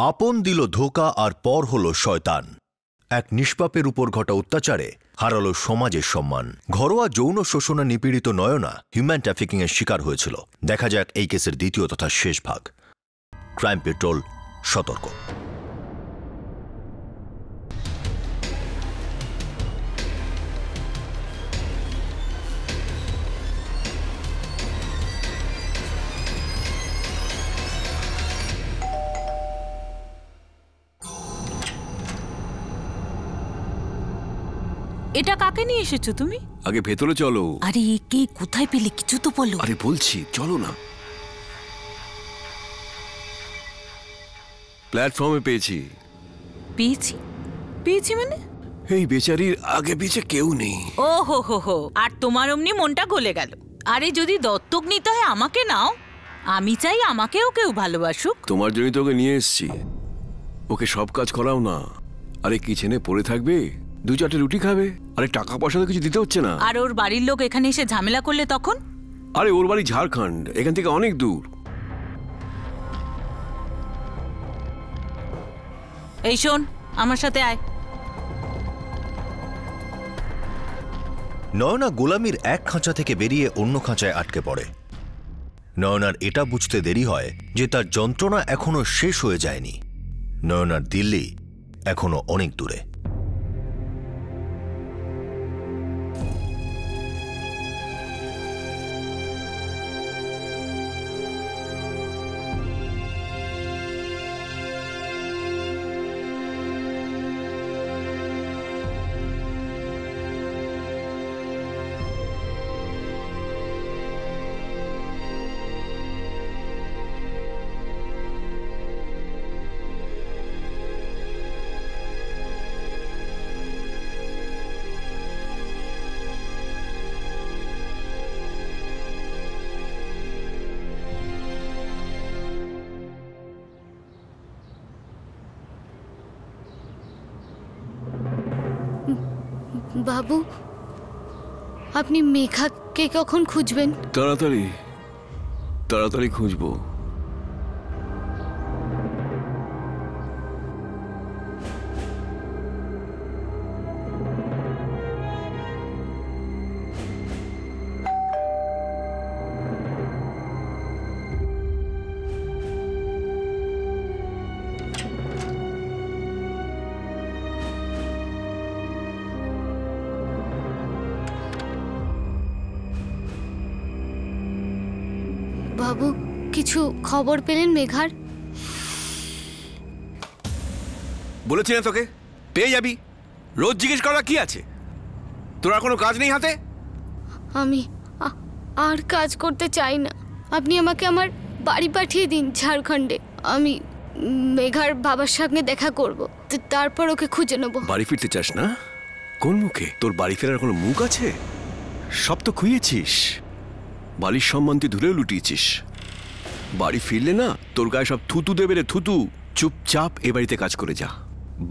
আপন দিল ধোকা আর পর হলো শয়তান। এক নিষ্পাপের উপর ঘটা অত্যাচারে হারালো সমাজের সম্মান। ঘরোয়া যৌন শোষণে নিপীড়িত নয়না হিউম্যান ট্রাফিকিং এর শিকার হয়েছিল। দেখা যাক এই কেসের দ্বিতীয় তথা শেষ ভাগ। ক্রাইম পেট্রোল সতর্ক। এটা কাকে নিয়ে এসেছো তুমি? আগে ভেতরে চলো। আরে কে কোথায় পেলে কিছু তো বলো। আরে বলছি চলো না। প্ল্যাটফর্মে পেয়েছি। পেয়েছি পেয়েছি মানে? এই বেচারির আগে পিছে কেউ নেই। ও হো হো হো, আর তোমার অমনি মনটা গলে গেল। আরে যদি দত্তক নিতে হয় আমাকে নাও, আমি চাই আমাকেও কেউ ভালোবাসুক। তোমার জন্যই তোকে নিয়ে এসেছি। ওকে সব কাজ করাও না। আরে কিচেনে পড়ে থাকবে, 2-4টে রুটি খাবে। আরে টাকা পয়সা তো কিছু দিতে হচ্ছে না। আর ওর বাড়ির লোক এখানে এসে ঝামেলা করলে তখন? আরে ওর বাড়ি ঝাড়খণ্ড, এখান থেকে অনেক দূর। এই শোন, আমার সাথে আয়। নয়না গোলামির এক খাঁচা থেকে বেরিয়ে অন্য খাঁচায় আটকে পড়ে। নয়নার এটা বুঝতে দেরি হয় যে তার যন্ত্রণা এখনো শেষ হয়ে যায়নি। নয়নার দিল্লি এখনো অনেক দূরে। বাবু, আপনি মেঘাকে কখন খুঁজবেন? তাড়াতাড়ি তাড়াতাড়ি খুঁজবো। বাবু, কিছু খবর পেলেন মেঘার? বলেছি না তোকে, পেয়ে যাবি। রোজ জিজ্ঞেস করা কি আছে? তোর আর কোনো কাজ নেই হাতে? আমি আর কাজ করতে চাই না। আপনি আমাকে আমার বাড়ি পাঠিয়ে দিন ঝাড়খণ্ডে। আমি মেঘার বাবার সঙ্গে দেখা করব, তারপর ওকে খুঁজে নেব। বাড়ি ফিরতে চাস না? কোন মুখে? তোর বাড়ি ফেরার কোনো মুখ আছে? সব তো খুইয়েছিস, বাড়ির সম্মান তুই ধুলেও লুটিয়েছিস। বাড়ি ফিরলে না তোর গায়ে সব থুতু দেবে রে, থুতু। চুপচাপ এ বাড়িতে কাজ করে যা।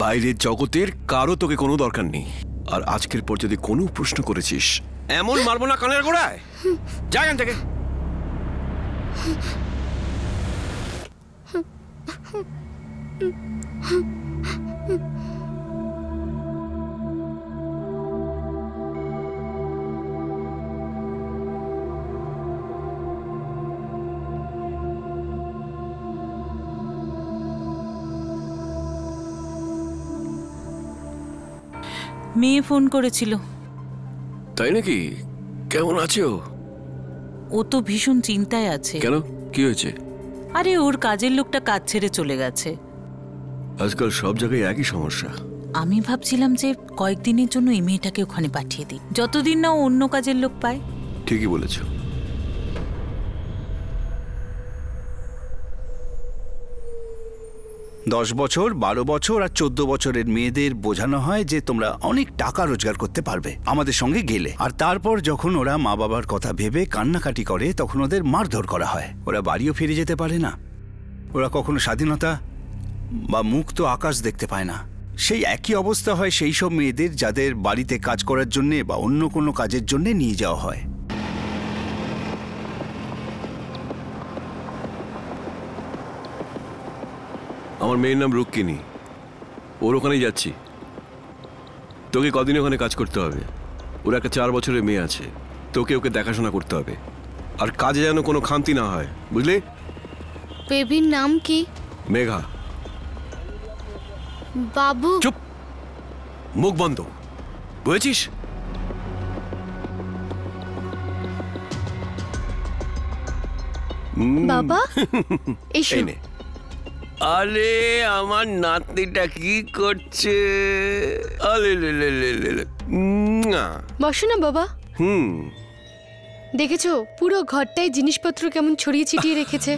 বাইরের জগতের কারো তোকে কোনো দরকার নেই। আর আজকের পর যদি কোনো প্রশ্ন করেছিস, এমন মারবো না কানের গোড়ায়। যা এখান থেকে। মেয়ে ফোন করেছিল। তাই নাকি? কেমন আছো? ও তো ভীষণ চিন্তায় আছে। কেন, কি হয়েছে? আরে ওর কাজের লোকটা কাজ ছেড়ে চলে গেছে। আজকাল সব জায়গায় একই সমস্যা। আমি ভাবছিলাম যে কয়েকদিনের জন্য এই মেয়েটাকে ওখানে পাঠিয়ে দিই, যতদিন না ও অন্য কাজের লোক পায়। ঠিকই বলেছো। দশ বছর, 12 বছর আর 14 বছরের মেয়েদের বোঝানো হয় যে তোমরা অনেক টাকা রোজগার করতে পারবে আমাদের সঙ্গে গেলে। আর তারপর যখন ওরা মা বাবার কথা ভেবে কান্নাকাটি করে তখন ওদের মারধর করা হয়। ওরা বাড়িও ফিরে যেতে পারে না। ওরা কখনো স্বাধীনতা বা মুক্ত আকাশ দেখতে পায় না। সেই একই অবস্থা হয় সেই সব মেয়েদের যাদের বাড়িতে কাজ করার জন্যে বা অন্য কোনো কাজের জন্যে নিয়ে যাওয়া হয়। আমার মেয়ের নাম রুক্মিণী, ওর ওখানেই যাচ্ছি। তোকে কদিন ওখানে কাজ করতে হবে। ওর একটা 4 বছরের মেয়ে আছে, তোকে ওকে দেখাশোনা করতে হবে। আর কাজে যেন কোনো খামতি না হয়, বুঝলি? বেবির নাম কি? মেঘা। বাবু। চুপ, মুখ বন্ধ, বুঝেছিস? বাবা এসো। এই নে। আরে আমার নাতনিটা কি করছে? আলে লে লে লে লে লে। বসো না বাবা। দেখেছো পুরো ঘরটায় জিনিসপত্র কেমন ছড়িয়ে ছিটিয়ে রেখেছে।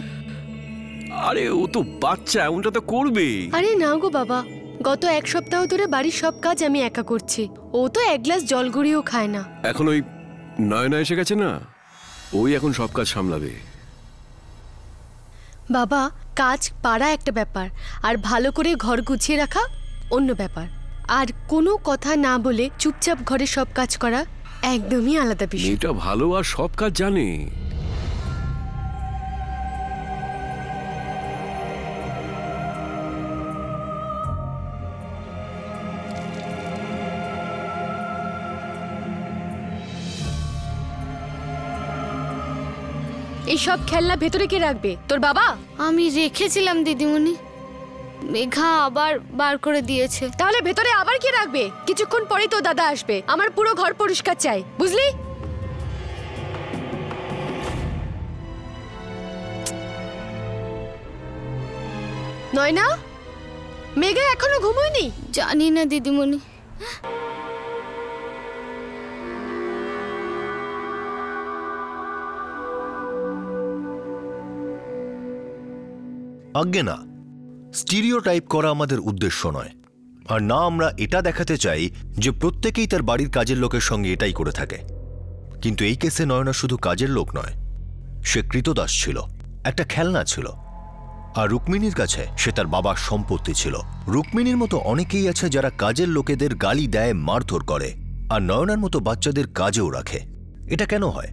আরে ও তো বাচ্চা, এমনটা তো করবেই। আরে না গো বাবা, গত 1 সপ্তাহ ধরে বাড়ির সব কাজ আমি একা করছি। ও তো 1 গ্লাস জল গড়িয়েও খায় না। এখন ওই নয়না এসে গেছে না, ওই এখন সব কাজ সামলাবে। বাবা, কাজ পারা একটা ব্যাপার, আর ভালো করে ঘর গুছিয়ে রাখা অন্য ব্যাপার। আর কোনো কথা না বলে চুপচাপ ঘরে সব কাজ করা একদমই আলাদা বিষয়। মেয়েটা ভালো আর সব কাজ জানে। এই সব খেলনা ভেতরে কে রাখবে? তোর বাবা? আমি রেখেছিলাম দিদিমণি, মেঘা আবার বার করে দিয়েছে। তাহলে ভেতরে আবার কে রাখবে? কিছুক্ষণ পরেই তো দাদা আসবে, আমার পুরো ঘর পরিষ্কার চাই, বুঝলি? নয়না, মেঘা এখনো ঘুমোয়নি? জানি না দিদিমণি। আজ্ঞে না, স্টিরিওটাইপ করা আমাদের উদ্দেশ্য নয়। আর না আমরা এটা দেখাতে চাই যে প্রত্যেকেই তার বাড়ির কাজের লোকের সঙ্গে এটাই করে থাকে। কিন্তু এই কেসে নয়না শুধু কাজের লোক নয়, সে কৃতদাস ছিল, একটা খেলনা ছিল। আর রুক্মিণীর কাছে সে তার বাবার সম্পত্তি ছিল। রুক্মিণীর মতো অনেকেই আছে যারা কাজের লোকেদের গালি দেয়, মারধর করে, আর নয়নার মতো বাচ্চাদের কাজেও রাখে। এটা কেন হয়?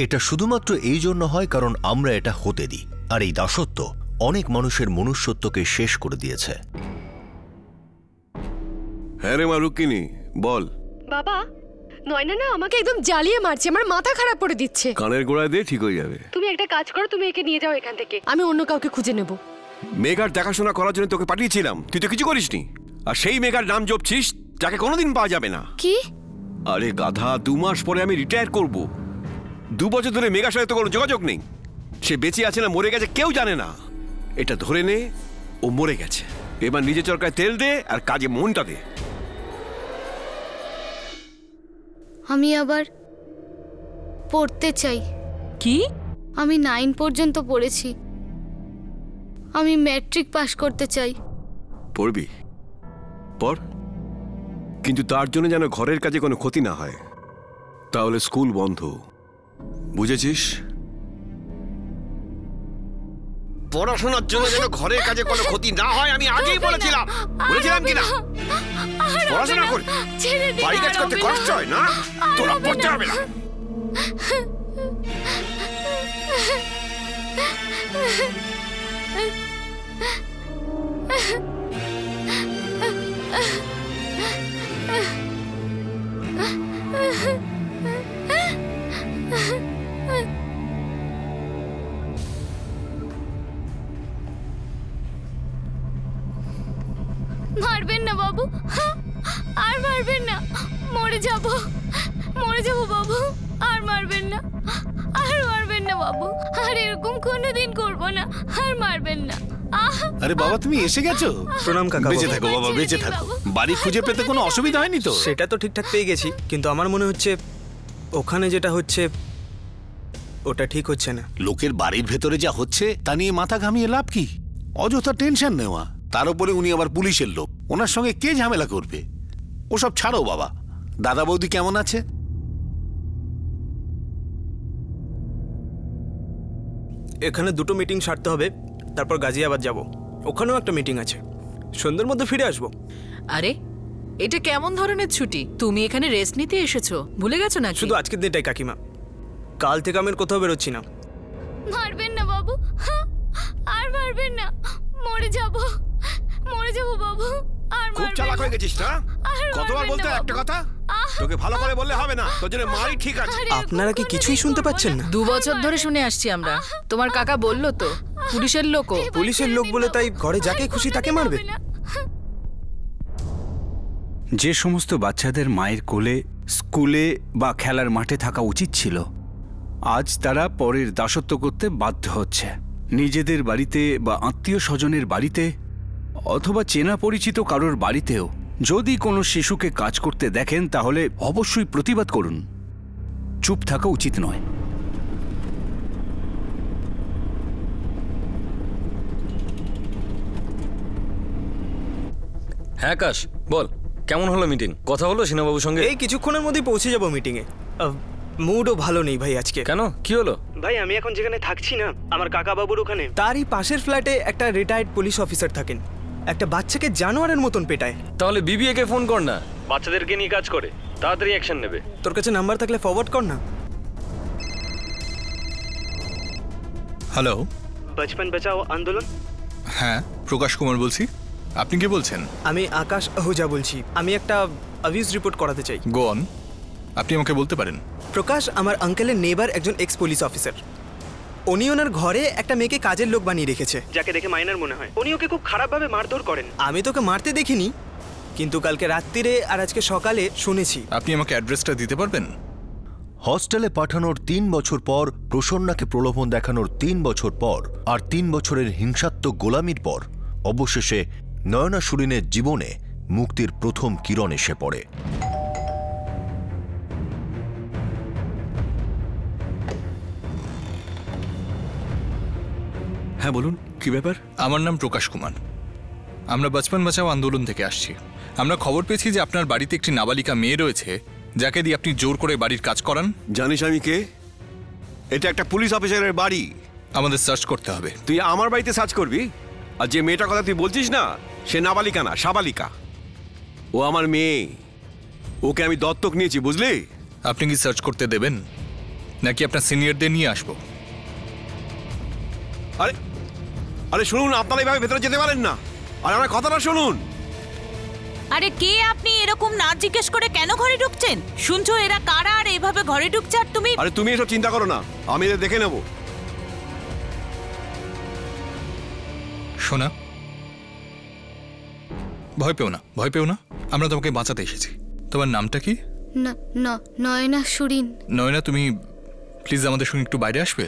এটা শুধুমাত্র এই জন্য হয় কারণ আমরা এটা হতে দিই। আর এই দাসত্ব অনেক মানুষের মনুষ্যত্বকে শেষ করে দিয়েছে। হ্যাঁ রে মা রুক্মিণী, বল। বাবা, নয়না না আমাকে একদম জ্বালিয়ে মারছে, আমার মাথা খারাপ করে দিচ্ছে। কানের গোড়ায় দিয়ে ঠিক হয়ে যাবে। তুমি একটা কাজ করো, তুমি একে নিয়ে যাও এখান থেকে, আমি অন্য কাউকে খুঁজে নেব। মেঘার দেখাশোনা করার জন্য তোকে পাঠিয়েছিলাম, তুই তো কিছু করিসনি। আর সেই মেঘার নাম জপছিস যাকে কোনোদিন পাওয়া যাবে না। কি? আরে গাধা, 2 মাস পরে আমি রিটায়ার করব। 2 বছর ধরে মেঘার সাথে তো কোনো যোগাযোগ নেই। সে বেঁচে আছে না মরে গেছে কেউ জানে না। এটা ধরে নে ও মরে গেছে। এবার নিজে চরকায় তেল দে আর কাজে মনটা দে। আমি আবার পড়তে চাই। কি? আমি 9 পর্যন্ত পড়েছি, আমি ম্যাট্রিক পাশ করতে চাই। পড়বি? পড়, কিন্তু তার জন্য যেন ঘরের কাজে কোনো ক্ষতি না হয়। তাহলে স্কুল বন্ধ, বুঝেছিস? পড়াশোনার জন্য যেন ঘরের কাজে কোনো ক্ষতি না হয়, আমি আগেই বলেছিলাম। বলেছিলাম কিনা? পড়াশোনা কর, বাড়ি কাজ করতে কষ্ট হয় না, তোরা পড়তে হবে না। মারবেন না বাবু, আর মারবেন না, মরে যাব বাবু, আর মারবেন না, আর মারবেন না বাবু, আর এরকম কোনোদিন করব না, আর মারবেন না। আরে বাবা, তুমি এসে গেছো? প্রণাম কাকা। বেঁচে থাকো বাবা, বেঁচে থাকো। বাড়ি খুঁজে পেতে কোনো অসুবিধা হয়নি তো? সেটা তো ঠিকঠাক পেয়ে গেছি, কিন্তু আমার মনে হচ্ছে ওখানে যেটা হচ্ছে ওটা ঠিক হচ্ছে না। লোকের বাড়ির ভেতরে যা হচ্ছে তা নিয়ে মাথা ঘামিয়ে লাভ কি? অযথা টেনশন নেওয়া। তার উপরে উনি আবার পুলিশের লোক, ওনার সঙ্গে কে ঝামেলা করবে? ওসব ছাড়ো বাবা। দাদা বৌদি কেমন আছে? এখানে 2টো মিটিং সারতে হবে, তারপর গাজিয়াবাদ যাব, ওখানেও একটা মিটিং আছে। সন্ধ্যের মধ্যে ফিরে আসবো। আরে এটা কেমন ধরনের ছুটি? তুমি এখানে রেস্ট নিতে এসেছো, ভুলে গেছো না? শুধু আজকের দিনটাই কাকিমা, কাল থেকে আমি কোথাও বেরোচ্ছি না। মারবেন না বাবু, আর মারবেন না, মরে মরে যাব বাবু। আর খুব চালাক হয়ে গেছিস না? কতবার বলতে একটা কথা? তোকে ভালো করে বললে হবে না, তোর জন্য মারই ঠিক আছে। আপনারা কি কিছুই শুনতে পাচ্ছেন না? 2 বছর ধরে শুনে আসছি আমরা। তোমার কাকা বললো তো পুলিশের লোকও। পুলিশের লোক বলে তাই ঘরে যাকে খুশি তাকে মারবে? যে সমস্ত বাচ্চাদের মায়ের কোলে, স্কুলে বা খেলার মাঠে থাকা উচিত ছিল, আজ তারা পরের দাসত্ব করতে বাধ্য হচ্ছে। নিজেদের বাড়িতে বা আত্মীয় স্বজনের বাড়িতে অথবা চেনা পরিচিত কারোর বাড়িতেও যদি কোনো শিশুকে কাজ করতে দেখেন তাহলে অবশ্যই প্রতিবাদ করুন। চুপ থাকা উচিত নয়। হ্যাঁ আকাশ, বল কেমন হলো মিটিং? কথা হলো সিনাবাবুর সঙ্গে? এই কিছুক্ষণের মধ্যেই পৌঁছে যাবো মিটিংয়ে। মুডও ভালো নেই ভাই আজকে। কেন, কি হলো? ভাই আমি এখন যেখানে থাকছি না, আমার কাকা বাবুর ওখানে তারই পাশের ফ্ল্যাটে একটা রিটায়ার্ড পুলিশ অফিসার থাকেন। একটা বাচ্চাকে জানোয়ারের মতন পেটায়। তাহলে বিবিএ-কে ফোন কর না, বাচ্চাদেরকে নিয়ে কাজ করে, তাড়াতাড়ি অ্যাকশন নেবে। তোর কাছে নাম্বার থাকলে ফরওয়ার্ড কর না। হ্যালো, বচপন বাঁচাও আন্দোলন। হ্যাঁ প্রকাশ কুমার বলছি। আপনি কি বলছেন? আমি আকাশ আহুজা বলছি। আমি একটা অ্যাবিউজ রিপোর্ট করাতে চাই। গো অন, আপনি আমাকে বলতে পারেন। প্রকাশ আমার আঙ্কেলের নেবার একজন এক্স পুলিশ অফিসার। উনি ওনার ঘরে একটা মেয়েকে কাজের লোক বানিয়ে রেখেছে, যাকে দেখে মাইনার মনে হয়। উনি ওকে খুব খারাপভাবে মারধর করেন। আমি তোকে মারতে দেখিনি, কিন্তু কালকে রাত্রিরে আর আজকে সকালে শুনেছি। আপনি আমাকে অ্যাড্রেসটা দিতে পারবেন? হস্টেলে পাঠানোর 3 বছর পর, প্রসন্নাকে প্রলোভন দেখানোর 3 বছর পর, আর 3 বছরের হিংসাত্মক গোলামির পর অবশেষে নয়না সুরিনের জীবনে মুক্তির প্রথম কিরণ এসে পড়ে। হ্যাঁ বলুন, কি ব্যাপার? আমার নাম প্রকাশ কুমার। আমরা বচপন বাঁচাও আন্দোলন থেকে আসছি। আমরা খবর পেয়েছি যে আপনার বাড়িতে একটি নাবালিকা মেয়ে রয়েছে, যাকে দিয়ে আপনি জোর করে বাড়ির কাজ করান। জানিস আমি কে? এটা একটা পুলিশ অফিসারের বাড়ি। আমাদের সার্চ করতে হবে। তুই আমার বাড়িতে সার্চ করবি? আর যে মেয়েটার কথা তুই বলছিস না, সে নাবালিকা না, সাবালিকা। ও আমার মেয়ে। ওকে আমি দত্তক নিয়েছি, বুঝলি? আপনি কি সার্চ করতে দেবেন, নাকি আপনার সিনিয়রদের নিয়ে আসবো? আরে আরে শুনুন, আপনারা এইভাবে ভেতরে যেতে পারেন না। আর আমার কথাটা শুনুন। আরে কে আপনি? এরকম না জিজ্ঞেস করে কেন ঘরে ঢুকছেন? শুনছো এরা কারা আর এইভাবে ঘরে ঢুকছে? আর তুমি? আরে তুমি এসব চিন্তা করো না, আমি এদের দেখে নেব। শোনা, ভয় পেও না, ভয় পেও না। আমরা তোমাকে বাঁচাতে এসেছি। তোমার নামটা কি? নয়না সুরিন। নয়না, তুমি প্লিজ আমাদের সঙ্গে একটু বাইরে আসবে?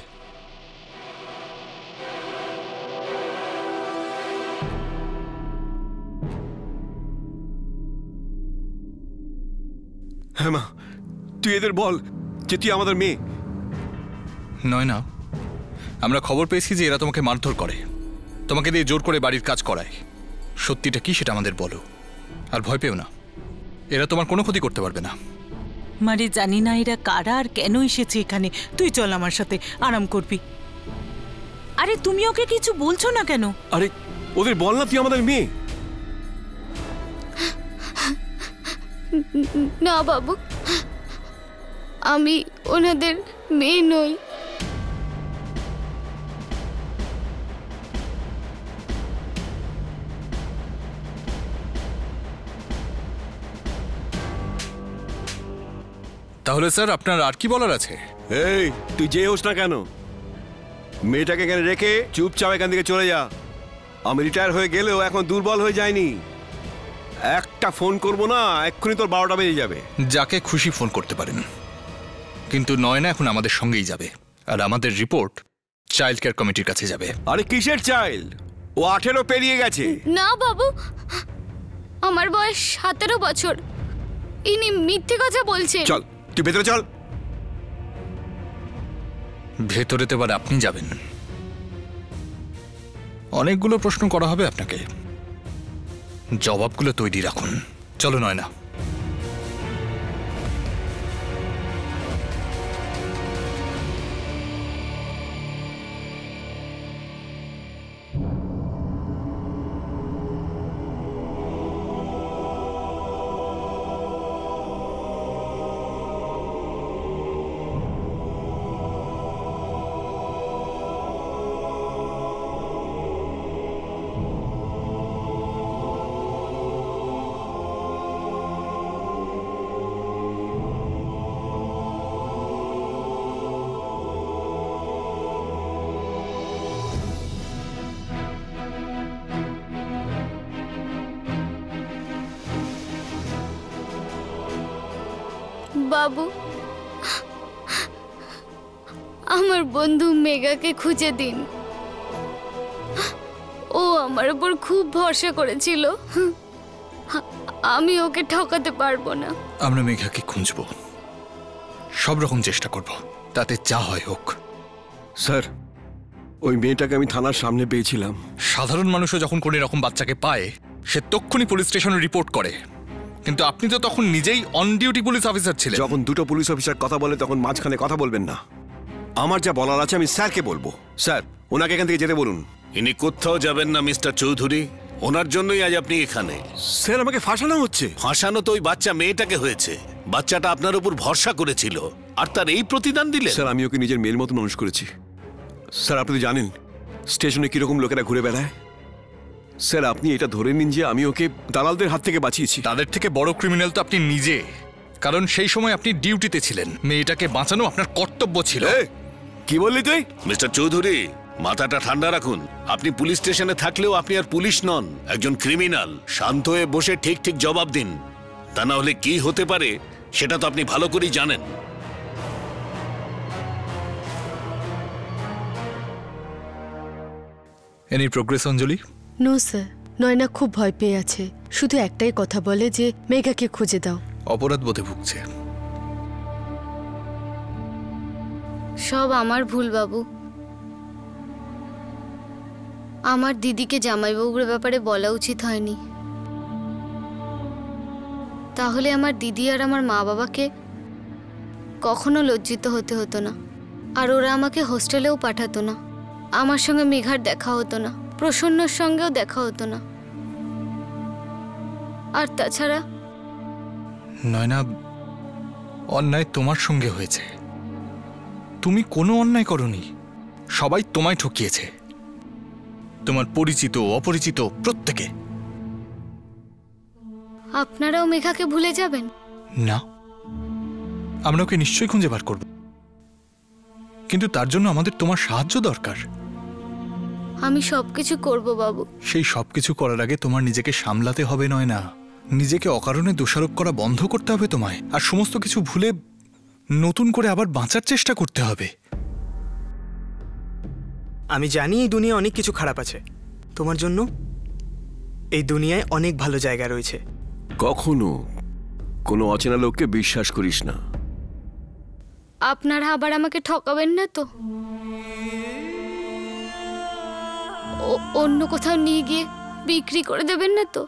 হ্যাঁ মা, তুই এদের বল যে তুই আমাদের মেয়ে। নয়না, আমরা খবর পেয়েছি যে এরা তোমাকে মারধর করে, তোমাকে দিয়ে জোর করে বাড়ির কাজ করায়। সত্যিটা কি সেটা আমাদের বলো, আর ভয় পেও না। এরা তোমার কোনো ক্ষতি করতে পারবে না। মানে জানি না এরা কারা আর কেন এসেছে এখানে। তুই চল আমার সাথে, আরাম করবি। আরে তুমি ওকে কিছু বলছো না কেন? আরে ওদের বল না তুই আমাদের মেয়ে। না বাবু, আমি ওনাদের মেয়ে নই। তাহলে স্যার আপনার আর কি বলার আছে? এই তুই যে হোস না কেন, মেয়েটাকে এখানে রেখে চুপচাপ এখান থেকে চলে যা। আমি রিটায়ার হয়ে গেলেও এখন দুর্বল হয়ে যায়নি। একটা ফোন করবো না, এক্ষুনি তোর 12টা বেজে যাবে। যাকে খুশি ফোন করতে পারেন, কিন্তু নয়না এখন আমাদের সঙ্গেই যাবে, আর আমাদের রিপোর্ট চাইল্ড কেয়ার কমিটির কাছে যাবে। আরে কিসের চাইল্ড? ও 18 পেরিয়ে গেছে। না বাবু, আমার বয়স 17 বছর। ইনি মিথ্যে কথা বলছেন। চল তুই ভেতরে চল। ভেতরে তো এবার আপনি যাবেন। অনেকগুলো প্রশ্ন করা হবে আপনাকে, জবাবগুলো তৈরি রাখুন। চলো নয়না। বাবু, আমার বন্ধু মেঘাকে খুঁজে দিন। ও আমার উপর খুব ভরসা করেছিল, আমি ওকে ঠকাতে পারবো না। আমরা মেঘাকে খুঁজব, সব রকম চেষ্টা করব, তাতে যা হয় হোক। স্যার, ওই মেয়েটাকে আমি থানার সামনে পেয়েছিলাম। সাধারণ মানুষও যখন কোনো এরকম বাচ্চাকে পায় সে তক্ষুনি পুলিশ স্টেশনে রিপোর্ট করে, কিন্তু আপনি তো তখন নিজেই অন ডিউটি পুলিশ অফিসার ছিলেন। যখন দুটো পুলিশ অফিসার কথা বলে তখন মাঝখানে কথা বলবেন না। আমার যা বলার আছে আমি স্যারকে বলবো। স্যার, ওনাকে এখান থেকে যেতে বলুন। ইনি কোথাও যাবেন না মিস্টার চৌধুরী, ওনার জন্যই আজ আপনি এখানে। স্যার, আমাকে ফাঁসানো হচ্ছে। ফাঁসানো তো ওই বাচ্চা মেয়েটাকে হয়েছে। বাচ্চাটা আপনার উপর ভরসা করেছিল আর তার এই প্রতিদান দিলেন। স্যার, আমি ওকে নিজের মেয়ের মতো মানুষ করেছি। স্যার, আপনি তো জানেন স্টেশনে কিরকম লোকেরা ঘুরে বেড়ায়। স্যার, আপনি এটা ধরে নিন যে আমি ওকে দালালদের হাত থেকে বাঁচিয়েছি। তাদের থেকে বড় ক্রিমিনাল তো আপনি নিজে, কারণ সেই সময় আপনি ডিউটিতে ছিলেন। মেয়েটাকে বাঁচানো আপনার কর্তব্য ছিল। কি বললি তুই? মিস্টার চৌধুরী, মাথাটা ঠান্ডা রাখুন। আপনি পুলিশ স্টেশনে থাকলেও আপনি আর পুলিশ নন, একজন ক্রিমিনাল। শান্ত হয়ে বসে ঠিক ঠিক জবাব দিন, তা না হলে কি হতে পারে সেটা তো আপনি ভালো করেই জানেন। এনি প্রোগ্রেস অঞ্জলি? নো স্যার, নয়না খুব ভয় পেয়ে আছে। শুধু একটাই কথা বলে যে মেঘাকে খুঁজে দাও। অপরাধ বোধে ভুগছে। সব আমার ভুল বাবু। আমার দিদিকে জামাইবাবুর ব্যাপারে বলা উচিত হয়নি, তাহলে আমার দিদি আর আমার মা বাবাকে কখনো লজ্জিত হতে হতো না, আর ওরা আমাকে হোস্টেলেও পাঠাতো না। আমার সঙ্গে মেঘার দেখা হতো না, প্রসন্নর সঙ্গেও দেখা হতো না। আর তাছাড়া নয়না, অন্যায় তোমার সঙ্গে হয়েছে। তুমি কোনো অন্যায় করনি, সবাই তোমায় ঠকিয়েছে। তোমার পরিচিত অপরিচিত প্রত্যেকে। আপনারাও মেঘাকে ভুলে যাবেন না, আমরা ওকে নিশ্চয়ই খুঁজে বার করব, কিন্তু তার জন্য আমাদের তোমার সাহায্য দরকার। আমি সবকিছু করব বাবু। সেই সবকিছু করার আগে তোমার নিজেকে সামলাতে হবে। নয়না, নিজেকে অকারণে দোষারোপ করা বন্ধ করতে হবে তোমায়, আর সমস্ত কিছু ভুলে নতুন করে আবার বাঁচার চেষ্টা করতে হবে। আমি জানি এই দুনিয়ায় অনেক কিছু খারাপ আছে, তোমার জন্য এই দুনিয়ায় অনেক ভালো জায়গা রয়েছে। কখনো কোনো অচেনা লোককে বিশ্বাস করিস না। আপনারা আবার আমাকে ঠকাবেন না তো? অন্য কোথাও নিয়ে গিয়ে বিক্রি করে দেবেন না তো?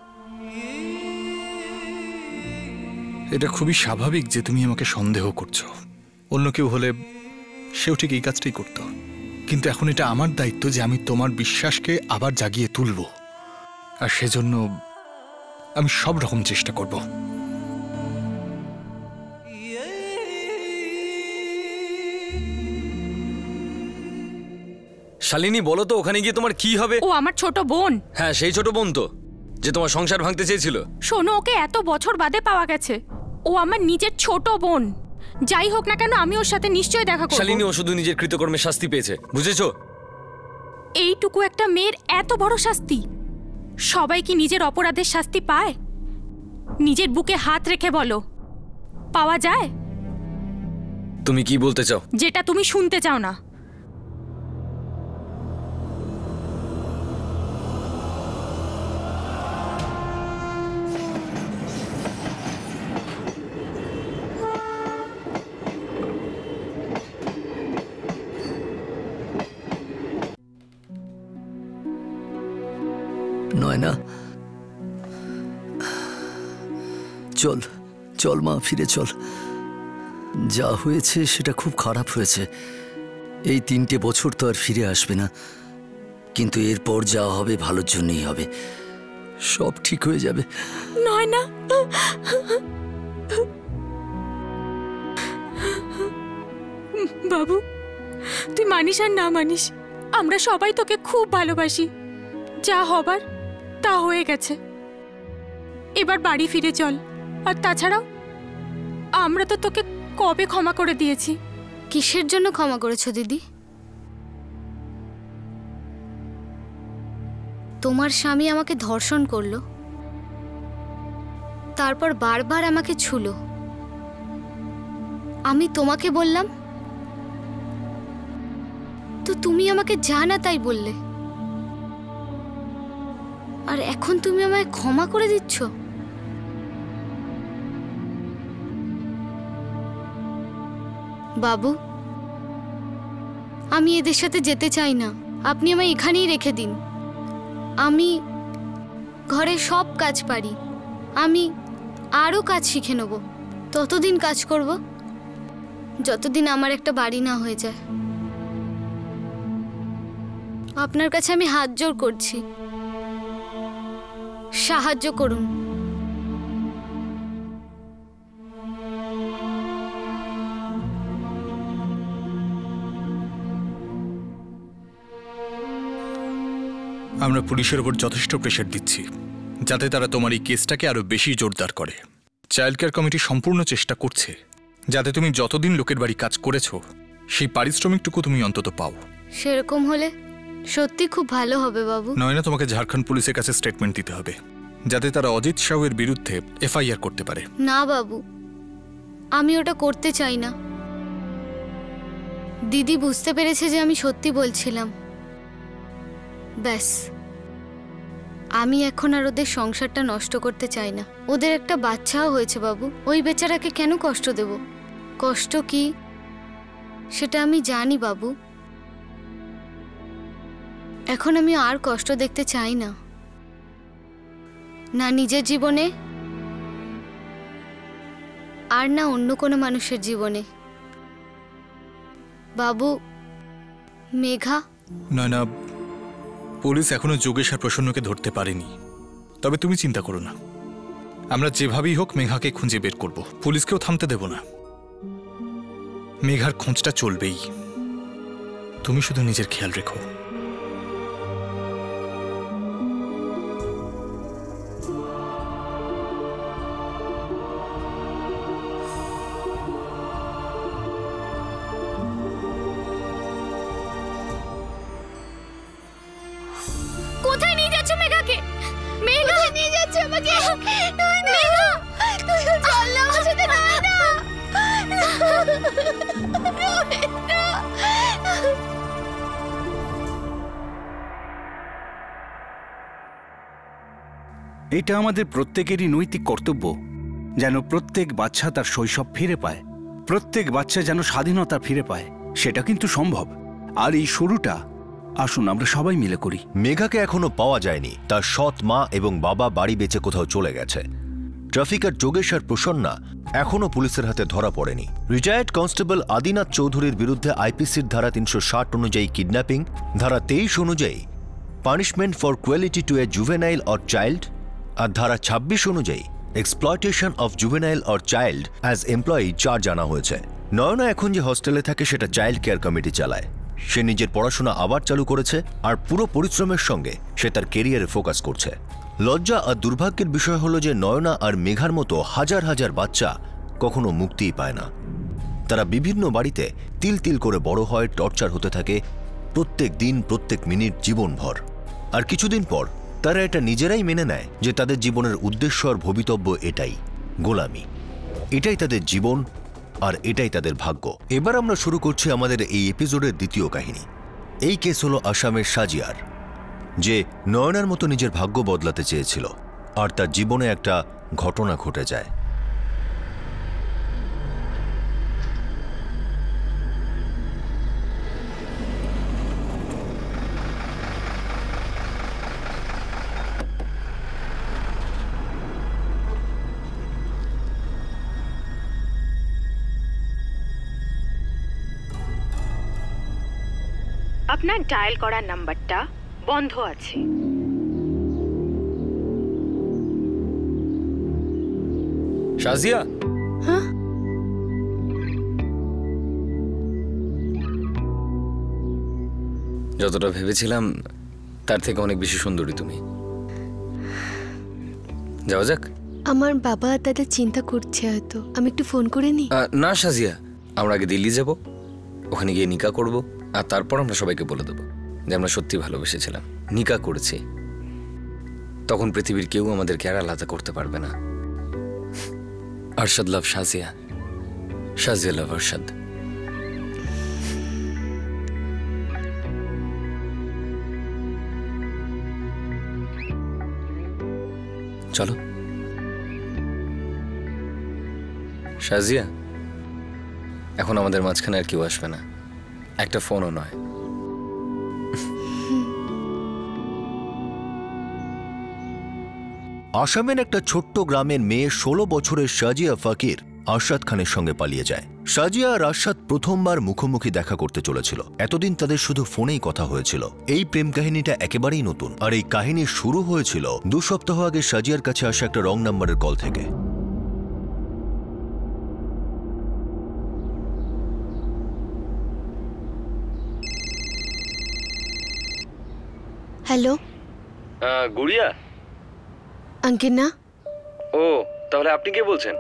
এটা খুবই স্বাভাবিক যে তুমি আমাকে সন্দেহ করছো। অন্য কেউ হলে সেও ঠিক এই কাজটাই করত, কিন্তু এখন এটা আমার দায়িত্ব যে আমি তোমার বিশ্বাসকে আবার জাগিয়ে তুলব, আর সেজন্য আমি সব রকম চেষ্টা করব। শালিনী, বলো তো ওখানে গিয়ে তোমার কি হবে? ও আমার ছোট বোন। হ্যাঁ, সেই ছোট বোন তো, যে তোমার সংসার ভাঙতে চেয়েছিল। শোনো, ওকে এত বছর বাদে পাওয়া গেছে। ও আমার নিজের ছোট বোন। যাই হোক না কেন, আমি ওর সাথে নিশ্চয়ই দেখা করব। শালিনী, ও শুধু নিজের কৃতকর্মের শাস্তি পেয়েছে, বুঝেছো? এইটুকু একটা মেয়ের এত বড় শাস্তি। সবাই কি নিজের অপরাধের শাস্তি পায়? নিজের বুকে হাত রেখে বলো, পাওয়া যায়? তুমি কি বলতে চাও? যেটা তুমি শুনতে চাও না। নয়না, চল চল মা, ফিরে চল। যা হয়েছে সেটা খুব খারাপ হয়েছে। এই 3টে বছর তো আর ফিরে আসবে না, কিন্তু এরপর যা হবে ভালোর জন্যই হবে। সব ঠিক হয়ে যাবে। নয়না, বাবু, তুই মানিস আর না মানিস, আমরা সবাই তোকে খুব ভালোবাসি। যা হবার তা হয়ে গেছে, এবার বাড়ি ফিরে চল। আর তাছাড়াও আমরা তো তোকে কবে ক্ষমা করে দিয়েছি। কিসের জন্য ক্ষমা করেছো দিদি? তোমার স্বামী আমাকে ধর্ষণ করলো, তারপর বারবার আমাকে ছুলো, আমি তোমাকে বললাম, তো তুমি আমাকে যা না তাই বললে, আর এখন তুমি আমায় ক্ষমা করে দিচ্ছ? বাবু, আমি এদের সাথে যেতে চাই না, আপনি আমায় এখানেই রেখে দিন। আমি ঘরে সব কাজ পারি, আমি আরও কাজ শিখে নেব। ততদিন কাজ করব যতদিন আমার একটা বাড়ি না হয়ে যায়। আপনার কাছে আমি হাত জোর করছি, সাহায্য করুন। আমরা পুলিশের উপর যথেষ্ট প্রেশার দিচ্ছি যাতে তারা তোমার এই কেসটাকে আরো বেশি জোরদার করে। চাইল্ড কেয়ার কমিটি সম্পূর্ণ চেষ্টা করছে যাতে তুমি যতদিন লোকের বাড়ি কাজ করেছো সেই পারিশ্রমিকটুকু তুমি অন্তত পাও। সেরকম হলে সত্যি খুব ভালো হবে বাবু। নয়না, তোমাকে ঝাড়খণ্ড পুলিশের কাছে স্টেটমেন্ট দিতে হবে যাতে তারা অজিত সাহুয়ের বিরুদ্ধে এফআইআর করতে পারে। না বাবু, আমি ওটা করতে চাই না। দিদি বুঝতে পেরেছে যে আমি সত্যি বলছিলাম, ব্যাস। আমি এখন আর ওদের সংসারটা নষ্ট করতে চাই না। ওদের একটা বাচ্চাও হয়েছে বাবু, ওই বেচারাকে কেন কষ্ট দেব? কষ্ট কি সেটা আমি জানি বাবু। এখন আমি আর কষ্ট দেখতে চাই না, না নিজের জীবনে আর না অন্য কোনো মানুষের জীবনে। বাবু, মেঘা। নয়না, পুলিশ এখনো যোগেশ আর প্রসন্নকে ধরতে পারেনি, তবে তুমি চিন্তা করো না, আমরা যেভাবেই হোক মেঘাকে খুঁজে বের করব। পুলিশকেও থামতে দেব না, মেঘার খোঁজটা চলবেই। তুমি শুধু নিজের খেয়াল রেখো। কোথায় নিয়ে যাচ্ছ মেঘাকে? মেঘা নিয়ে যাচ্ছে আমাকে। মেঘা, তুই চল না আমার সাথে। এটা আমাদের প্রত্যেকেরই নৈতিক কর্তব্য যেন প্রত্যেক বাচ্চা তার শৈশব ফিরে পায়, প্রত্যেক বাচ্চা যেন স্বাধীনতা ফিরে পায়। সেটা কিন্তু সম্ভব, আর এই শুরুটা আসুন আমরা সবাই মিলে করি। মেঘাকে এখনো পাওয়া যায়নি। তার সৎ মা এবং বাবা বাড়ি বেঁচে কোথাও চলে গেছে। ট্রাফিকার যোগেশ আর প্রসন্না এখনো পুলিশের হাতে ধরা পড়েনি। রিটায়ার্ড কনস্টেবল আদিনাথ চৌধুরীর বিরুদ্ধে আইপিসির ধারা 360 অনুযায়ী কিডন্যাপিং, ধারা 23 অনুযায়ী punishment for cruelty to a juvenile or child, আর ধারা 26 অনুযায়ী exploitation of juvenile or child as employee charge আনা হয়েছে। নয়না এখন যে হস্টেলে থাকে সেটা চাইল্ড কেয়ার কমিটি চালায়। সে নিজের পড়াশোনা আবার চালু করেছে আর পুরো পরিশ্রমের সঙ্গে সে তার কেরিয়ারে ফোকাস করছে। লজ্জা আর দুর্ভাগ্যের বিষয় হলো যে নয়না আর মেঘার মতো হাজার হাজার বাচ্চা কখনো মুক্তিই পায় না। তারা বিভিন্ন বাড়িতে তিল তিল করে বড় হয়, টর্চার হতে থাকে প্রত্যেক দিন, প্রত্যেক মিনিট, জীবনভর। আর কিছুদিন পর তারা এটা নিজেরাই মেনে নেয় যে তাদের জীবনের উদ্দেশ্য আর ভবিতব্য এটাই, গোলামি। এটাই তাদের জীবন আর এটাই তাদের ভাগ্য। এবার আমরা শুরু করছি আমাদের এই এপিসোডের দ্বিতীয় কাহিনী। এই কেস হলো আসামের সাজিয়ার, যে নয়নার মতো নিজের ভাগ্য বদলাতে চেয়েছিল, আর তার জীবনে একটা ঘটনা ঘটে যায়। আপনার ডায়াল করা নাম্বারটা বন্ধ আছে। শাজিয়া, হ্যাঁ যতটা ভেবেছিলাম তার থেকে অনেক বেশি সুন্দরী তুমি। যাওয়া যাক। আমার বাবা দাদা চিন্তা করছে, হয়তো আমি একটু ফোন করে নিই। না শাজিয়া, আমরা আগে দিল্লি যাব, ওখানে গিয়ে নিকা করব, আর তারপর আমরা সবাইকে বলে দেবো যে আমরা সত্যি ভালোবেসেছিলাম, নিকা করেছি। তখন পৃথিবীর কেউ আমাদেরকে আর আলাদা করতে পারবে না। আরশাদ লাভ শাজিয়া, শাজিয়া লাভ আরশাদ। চলো। শাজিয়া, এখন আমাদের মাঝখানে আর কেউ আসবে না, একটা ফোনও নয়। আসামের একটা ছোট্ট গ্রামের মেয়ে 16 বছরের শাজিয়া ফকির আরশাদ খানের সঙ্গে পালিয়ে যায়। শাজিয়া আর আরশাদ প্রথমবার মুখোমুখি দেখা করতে চলেছিল। এতদিন তাদের শুধু ফোনেই কথা হয়েছিল। এই প্রেম কাহিনীটা একেবারেই নতুন, আর এই কাহিনী শুরু হয়েছিল 2 সপ্তাহ আগে শাজিয়ার কাছে আসা একটা রং নাম্বারের কল থেকে। হ্যালো গুড়িয়া? আঙ্কিত না? ও, তাহলে আপনি কে বলছেন?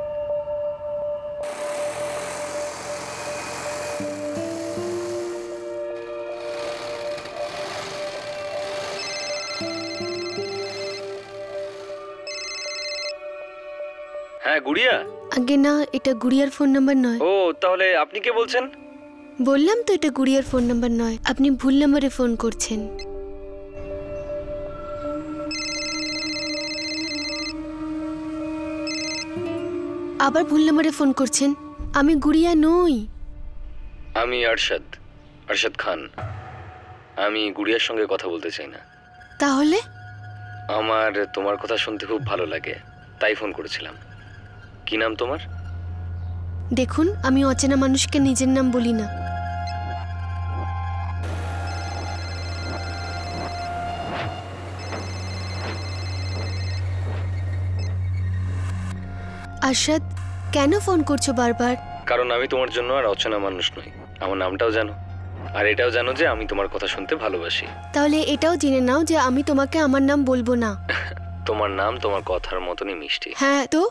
হ্যাঁ গুড়িয়া। আগে না, এটা গুড়িয়ার ফোন নাম্বার নয়। ও, তাহলে আপনি কে বলছেন? বললাম তো এটা গুড়িয়ার ফোন নাম্বার নয়, আপনি ভুল নাম্বারে ফোন করছেন। আবার ভুল নাম্বারে ফোন করছেন। আমি গুড়িয়া নই। আমি আরশাদ, আরশাদ খান। আমি গুড়িয়ার সঙ্গে কথা বলতে চাই না। তাহলে? আমার তোমার কথা শুনতে খুব ভালো লাগে, তাই ফোন করেছিলাম। কি নাম তোমার? দেখুন, আমি অচেনা মানুষকে নিজের নাম বলি না। আরশাদ, কেন ফোন করছো বারবার? কারণ আমি তোমার জন্য আর অচেনা মানুষ নই। আমার নামটাও জানো, আর এটাও জানো যে আমি তোমার কথা শুনতে ভালোবাসি। তাহলে এটাও জেনে নাও যে আমি তোমাকে আমার নাম বলবো না। তোমার নাম তোমার কথার মতনই মিষ্টি। হ্যাঁ তো?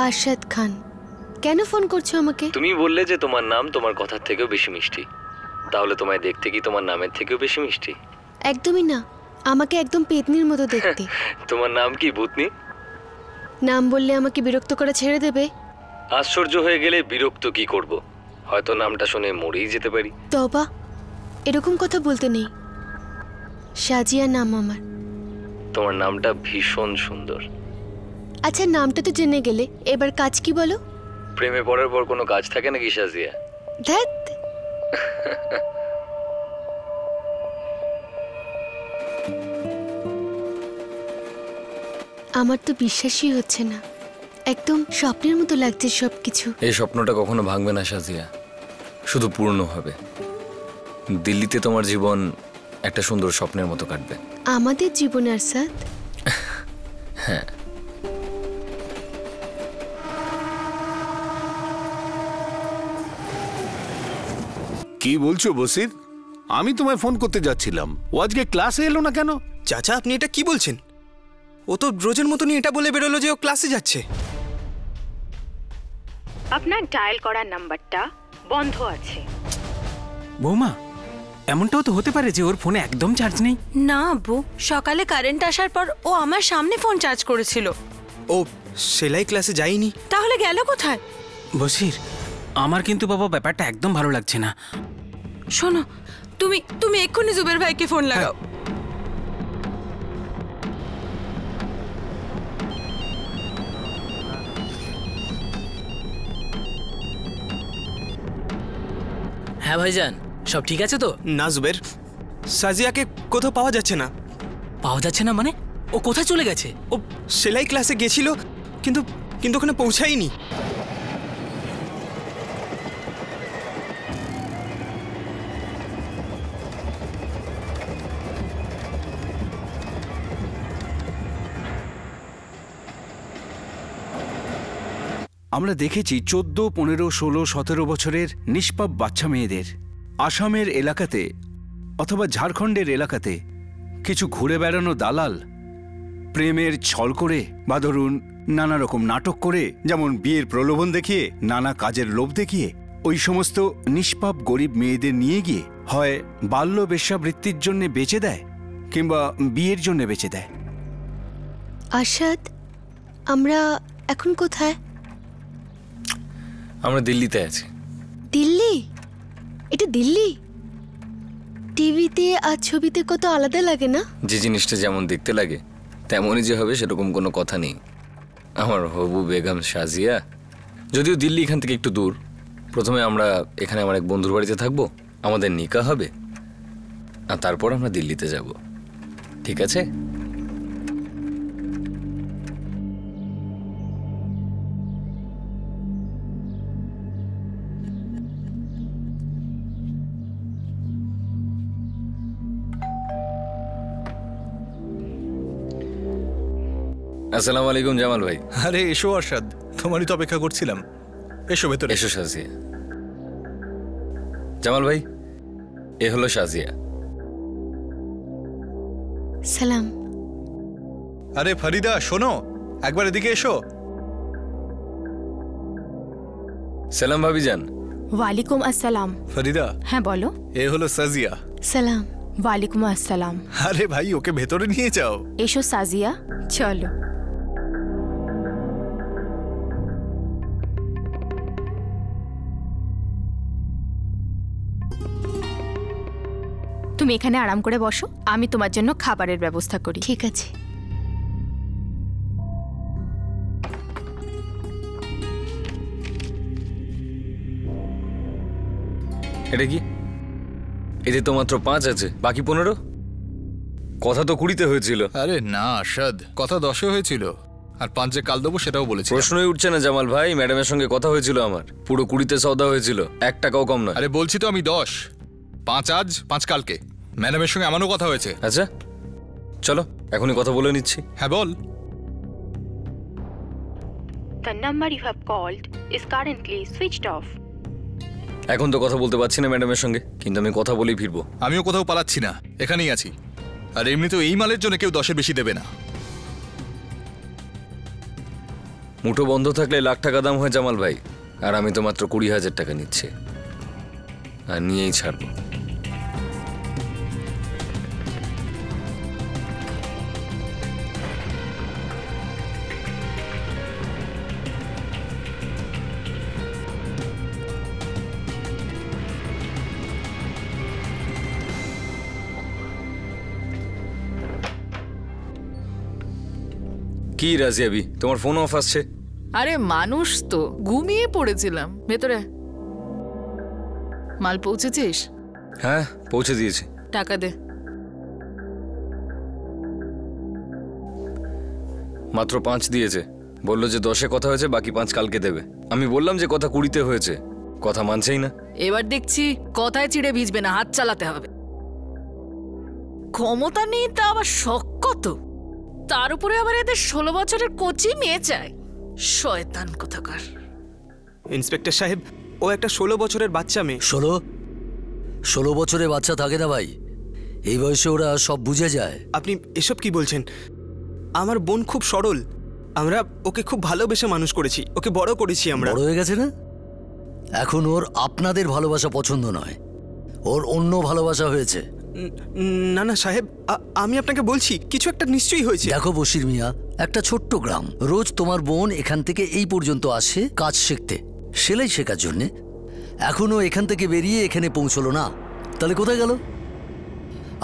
আরশাদ খান, কেন ফোন করছো আমাকে? তুমি বললে যে তোমার নাম তোমার কথার থেকেও বেশি মিষ্টি, তাহলে তোমায় দেখতে কি তোমার নামের থেকেও বেশি মিষ্টি? একদমই না, আমাকে একদম পেতনির মতো দেখতে। তোমার নাম কি ভূতনি? নাম বললে আমাকে বিরক্ত করা ছেড়ে দেবে? আশ্চর্য হয়ে গেলে বিরক্ত কি করব, হয়তো নামটা শুনে মরেই যেতে পারি। তবা, এরকম কথা বলতে নেই। শাজিয়া নাম আমার। তোমার নামটা ভীষণ সুন্দর। আচ্ছা, নামটা তো জেনে গেলে, এবার কাজ কি বলো? প্রেমে পড়ার পর কোনো কাজ থাকে নাকি শাজিয়া? ধ্যাৎ, আমার তো বিশ্বাসই হচ্ছে না। একদম স্বপ্নের মতো লাগছে সবকিছু। এই স্বপ্নটা কখনো ভাঙবে না শাজিয়া, শুধু পূর্ণ হবে। দিল্লিতে তোমার জীবন একটা সুন্দর স্বপ্নের মতো কাটবে। আমাদের জীবন আরশাদ? হ্যাঁ। কি বলছো বসির? আমি তোমায় ফোন করতে যাচ্ছিলাম, ও আজকে ক্লাসে এলো না কেন? চাচা, আপনি এটা কি বলছেন? ও তো রোজের মতনই এটা বলে বেরোলো যে ও ক্লাসে যাচ্ছে। আপনার ডায়াল করা নাম্বারটা বন্ধ আছে। বৌমা, এমনটাও তো হতে পারে যে ওর ফোনে একদম চার্জ নেই। না আব্বু, সকালে কারেন্ট আসার পর ও আমার সামনে ফোন চার্জ করেছিল। ও সেলাই ক্লাসে যায়নি? তাহলে গেল কোথায়? বসির, আমার কিন্তু বাবা ব্যাপারটা একদম ভালো লাগছে না। শোনো, তুমি এক্ষুনি জুবের ভাইকে ফোন লাগাও। হ্যাঁ ভাইজান, সব ঠিক আছে তো? না জুবের, সাজিয়াকে কোথাও পাওয়া যাচ্ছে না। পাওয়া যাচ্ছে না মানে? ও কোথায় চলে গেছে? ও সেলাই ক্লাসে গেছিল, কিন্তু ওখানে পৌঁছায়নি। আমরা দেখেছি 14, 15, 16, 17 বছরের নিষ্পাপ বাচ্চা মেয়েদের আসামের এলাকাতে অথবা ঝাড়খণ্ডের এলাকাতে কিছু ঘুরে বেড়ানো দালাল প্রেমের ছল করে বা ধরুন নানা রকম নাটক করে, যেমন বিয়ের প্রলোভন দেখিয়ে, নানা কাজের লোভ দেখিয়ে ওই সমস্ত নিষ্পাপ গরিব মেয়েদের নিয়ে গিয়ে হয় বাল্য বেশ্যাবৃত্তির জন্য বেচে দেয় কিংবা বিয়ের জন্য বেচে দেয়। আরশাদ, আমরা এখন কোথায়? আমরা দিল্লিতে আছি। দিল্লি? এটা দিল্লি? টিভিতে আর ছবিতে কত আলাদা লাগে না? যে জিনিসটা যেমন দেখতে লাগে তেমনই যে হবে সেরকম কোনো কথা নেই। আমার হবু বেগম শাজিয়া, যদিও দিল্লি এখান থেকে একটু দূর। প্রথমে আমরা এখানে আমার এক বন্ধুর বাড়িতে থাকবো, আমাদের নিকাহ হবে, আর তারপর আমরা দিল্লিতে যাব। ঠিক আছে? আসসালামু আলাইকুম জামাল ভাই। আরে এসো আরশাদ, তোমারই তো অপেক্ষা করছিলাম। এসো ভেতরে। এসো শাজিয়া। জামাল ভাই, এ হলো শাজিয়া। সালাম। আরে ফরিদা শোনো, একবার এদিকে এসো। সালাম ভাবিজান। ওয়ালাইকুম আসসালাম। ফরিদা। হ্যাঁ বলো। এ হলো সাজিয়া। সালাম। ওয়ালাইকুম আসসালাম। আরে ভাই, ওকে ভেতরে নিয়ে যাও। এসো সাজিয়া, চলো। তুমি এখানে আরাম করে বসো, আমি তোমার জন্য খাবারের ব্যবস্থা করি। ঠিক আছে। এটা কি? এতে তো মাত্র 5 আছে, বাকি 15? কথা তো 20-তে হয়েছিল। আরে না আরশাদ, কথা 10-এ হয়েছিল, আর 5 কাল দেবো সেটাও বলেছি। প্রশ্নই উঠছে না জামাল ভাই, ম্যাডামের সঙ্গে কথা হয়েছিল আমার, পুরো 20-তে সওদা হয়েছিল, 1 টাকাও কম নয়। আরে বলছি তো আমি 10, 5 আজ 5 কালকে। ম্যাডামের সঙ্গে আমারও কথা হয়েছে। আচ্ছা চলো এখনই কথা বলে নিচ্ছি। হ্যাঁ বল। The number you have called is currently switched off. এখন তো কথা বলতে পারছি না ম্যাডামের সঙ্গে, কিন্তু আমি কথা বলেই ফিরবো। আমিও কোথাও পালাচ্ছি না, এখানেই আছি। আর এমনিতেও এই মালের জন্য কেউ 10-এর বেশি দেবে না। মুঠো বন্ধ থাকলে লাখ টাকা দাম হয় জামাল ভাই, আর আমি তো মাত্র 20,000 টাকা নিচ্ছি, আর নিয়েই ছাড়বো। কি রাজিয়াবি, তোমার ফোন অফ আসছে? আরে মানুষ তো, ঘুমিয়ে পড়েছিলাম। ভেতরে মাল পৌঁছেছিস? হ্যাঁ পৌঁছে দিয়েছি। টাকা দে। মাত্র 5 দিয়েছে, বললো যে 10-এ কথা হয়েছে, বাকি 5 কালকে দেবে। আমি বললাম যে কথা 20-তে হয়েছে, কথা মানছেই না। এবার দেখছি কথায় চিড়ে ভিজবে না, হাত চালাতে হবে। ক্ষমতা নেই তা আবার শখ কত, তার উপরে আবার এদের 16 বছরের কচি মেয়ে চায়। শয়তান কোথাকার। ইন্সপেক্টর সাহেব, ও একটা 16 বছরের বাচ্চা মেয়ে। 16 বছরের বাচ্চা থাকে না ভাই, এই বয়সে ওরা সব বুঝে যায়। আপনি এসব কি বলছেন? আমার বোন খুব সরল, আমরা ওকে খুব ভালোবেসে মানুষ করেছি, ওকে বড় করেছি আমরা। বড় হয়ে গেছে না? এখন ওর আপনাদের ভালোবাসা পছন্দ নয়, ওর অন্য ভালোবাসা হয়েছে। না না সাহেব, আমি আপনাকে বলছি কিছু একটা নিশ্চয়ই হয়েছে। দেখো বশির মিয়া, একটা ছোট্ট গ্রাম, রোজ তোমার বোন এখান থেকে এই পর্যন্ত আসে কাজ শিখতে, সেলাই শেখার জন্যে। এখনো এখান থেকে বেরিয়ে এখানে পৌঁছলো না, তাহলে কোথায় গেল?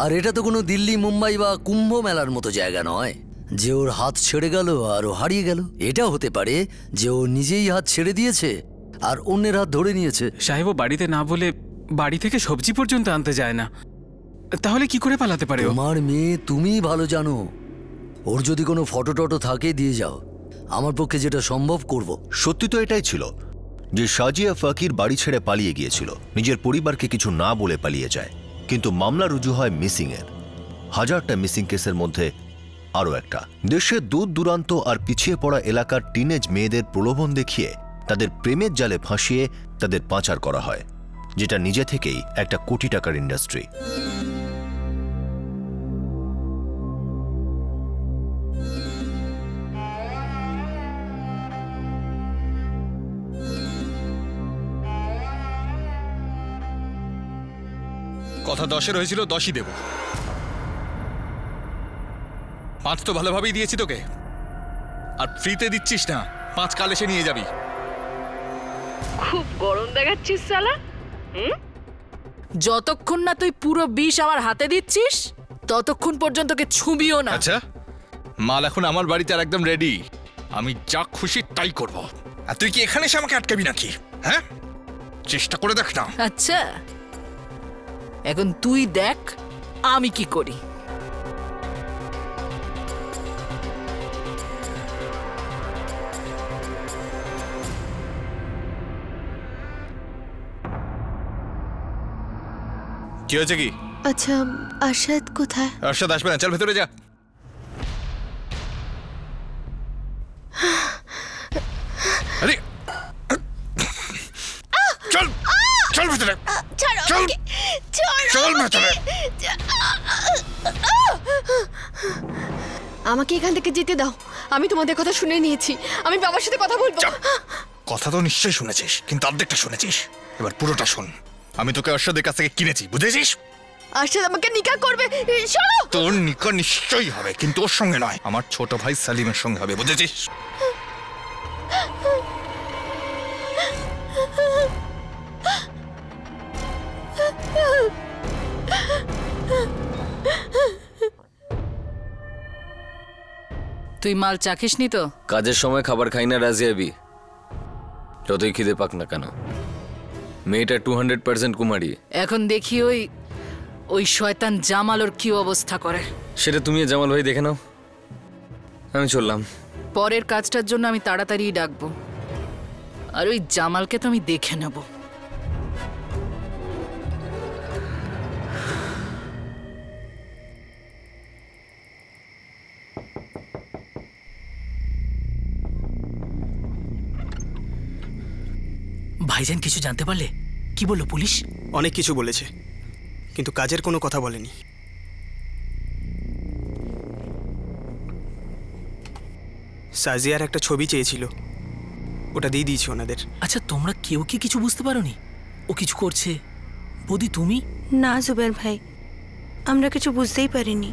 আর এটা তো কোনো দিল্লি, মুম্বাই বা কুম্ভ মেলার মতো জায়গা নয় যে ওর হাত ছেড়ে গেল আর ও হারিয়ে গেল। এটাও হতে পারে যে ও নিজেই হাত ছেড়ে দিয়েছে আর অন্যের হাত ধরে নিয়েছে। সাহেব, ও বাড়িতে না বলে বাড়ি থেকে সবজি পর্যন্ত আনতে যায় না, তাহলে কি করে পালাতে পারে? তোমার মেয়ে তুমিই ভালো জানো, ওর যদি কোনো ফটো টটো থাকে দিয়ে যাও, আমার পক্ষে যেটা সম্ভব করব। সত্যি তো এটাই ছিল যে শাজিয়া ফকির বাড়ি ছেড়ে পালিয়ে গিয়েছিল, নিজের পরিবারকে কিছু না বলে পালিয়ে যায়। কিন্তু মামলা রুজু হয় মিসিংয়ের। 1000টা মিসিং কেসের মধ্যে আরও একটা। দেশের দূর দূরান্ত আর পিছিয়ে পড়া এলাকার টিনেজ মেয়েদের প্রলোভন দেখিয়ে তাদের প্রেমের জালে ফাঁসিয়ে তাদের পাচার করা হয়, যেটা নিজে থেকেই একটা কোটি টাকার ইন্ডাস্ট্রি। কথা 10-এর হয়েছিল 10ই দেব। 5 তো ভালোভাবেই দিয়েছি তোকে, আর ফ্রিতে দিচ্ছিস না, 5 কাল এসে নিয়ে যাবি। খুব গরম দেখাচ্ছিস শালা। যতক্ষণ না তুই পুরো বিষ আমার হাতে দিচ্ছিস ততক্ষণ পর্যন্ত তোকে ছুঁবিও না। আচ্ছা, মাল এখন আমার বাড়িতে আর একদম রেডি, আমি যা খুশি তাই করব। আর তুই কি এখানে এসে আমাকে আটকাবি নাকি? হ্যাঁ, চেষ্টা করে দেখ না। আচ্ছা, এখন তুই দেখ আমি কি করি। কি হয়েছে কি? আচ্ছা, আরশাদ কোথায়? আরশাদ আসবে না, চল ভেতরে যা। আরে চল চল ভেতরে, চল চল ভেতরে। আমাকে এখান থেকে যেতে দাও, আমি তোমাদের কথা শুনে নিয়েছি, আমি বাবার সাথে কথা বলবো। কথা তো নিশ্চয়ই শুনেছিস, কিন্তু অর্ধেকটা শুনেছিস, এবার পুরোটা শোন। আমি তোকে আরশাদের কাছ থেকে কিনেছি, বুঝেছিস? আরশাদ আমাকে নিকাহ করবে, শোনো। তোর নিকাহ নিশ্চয়ই হবে, কিন্তু ওর সঙ্গে নয়, আমার ছোট ভাই সালিমের সঙ্গে হবে, বুঝেছিস? তুই মাল চাখিস নি তো? কাজের সময় খাবার খাই না রাজিয়াবি, যতই খিদে পাক না কেন। মেয়েটা 200% কুমারী। এখন দেখি ওই শয়তান জামাল ওর কি অবস্থা করে। সেটা তুমি জামাল ভাই দেখে নাও, আমি চললাম। পরের কাজটার জন্য আমি তাড়াতাড়ি ডাকবো, আর ওই জামালকে তো আমি দেখে নেব। ভাইজান কিছু জানতে পারলে? কি বললো পুলিশ? অনেক কিছু বলেছে, কিন্তু কাজের কোনো কথা বলেনি। সাজিয়ার একটা ছবি চেয়েছিল, ওটা দিয়ে দিয়েছি ওনাদের। আচ্ছা, তোমরা কেউ কি কিছু বুঝতে পারোনি ও কিছু করছে? বৌদি তুমি? না জুবের ভাই, আমরা কিছু বুঝতেই পারিনি।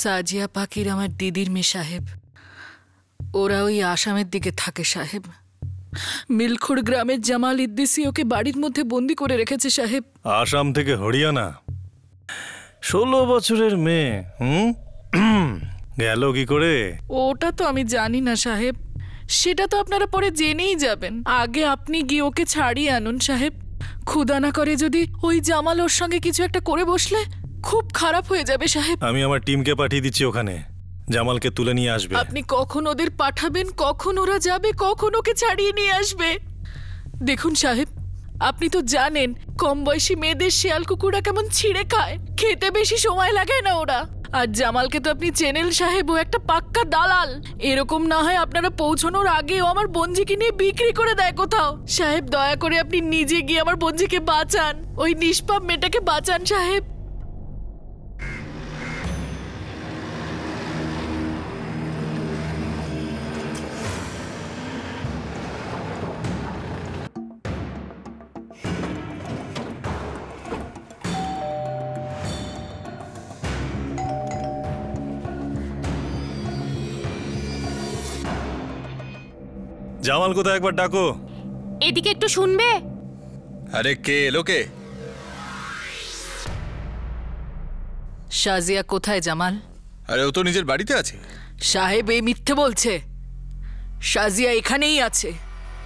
সাজিয়া পাখির আমার দিদির মেয়ে সাহেব, ওরা ওই আসামের দিকে থাকে সাহেব। মিলখুড় গ্রামের জামাল ইদ্দিসি ওকে বাড়ির মধ্যে বন্দি করে রেখেছে সাহেব। আসাম থেকে হরিয়ানা, 16 বছরের মেয়ে। গেল কি করে? ওটা তো আমি জানি না সাহেব, সেটা তো আপনারা পরে জেনেই যাবেন। আগে আপনি গিয়ে ওকে ছাড়িয়ে আনুন সাহেব। খুদা না করে যদি ওই জামাল ওর সঙ্গে কিছু একটা করে বসলে খুব খারাপ হয়ে যাবে সাহেব। আমি আমার টিমকে পাঠিয়ে দিচ্ছি ওখানে, জামালকে তুলে নিয়ে আসবে। আপনি কখন ওদের পাঠাবেন, কখন ওরা যাবে, কখন ওকে ছাড়িয়ে নিয়ে আসবে? দেখুন সাহেব, আপনি তো জানেন কম বয়সী মেয়েদের শিয়াল কুকুররা কেমন ছিঁড়ে খায়, খেতে বেশি সময় লাগে না ওরা। আর জামালকে তো আপনি চেনেন সাহেব, ও একটা পাক্কা দালাল। এরকম না হয় আপনারা পৌঁছানোর আগে ও আমার বঞ্জিকে নিয়ে বিক্রি করে দেয় কোথাও। সাহেব দয়া করে আপনি নিজে গিয়ে আমার বঞ্জিকে বাঁচান, ওই নিষ্পাপ মেয়েটাকে বাঁচান সাহেব। জামাল কোথায়, একবার ডাকো। এদিকে একটু শুনবে? আরে কে এলো? কে? শাজিয়া কোথায় জামাল? আরে ও তো নিজের বাড়িতে আছে। সাহেব এই মিথ্যে বলছে, শাজিয়া এখানেই আছে।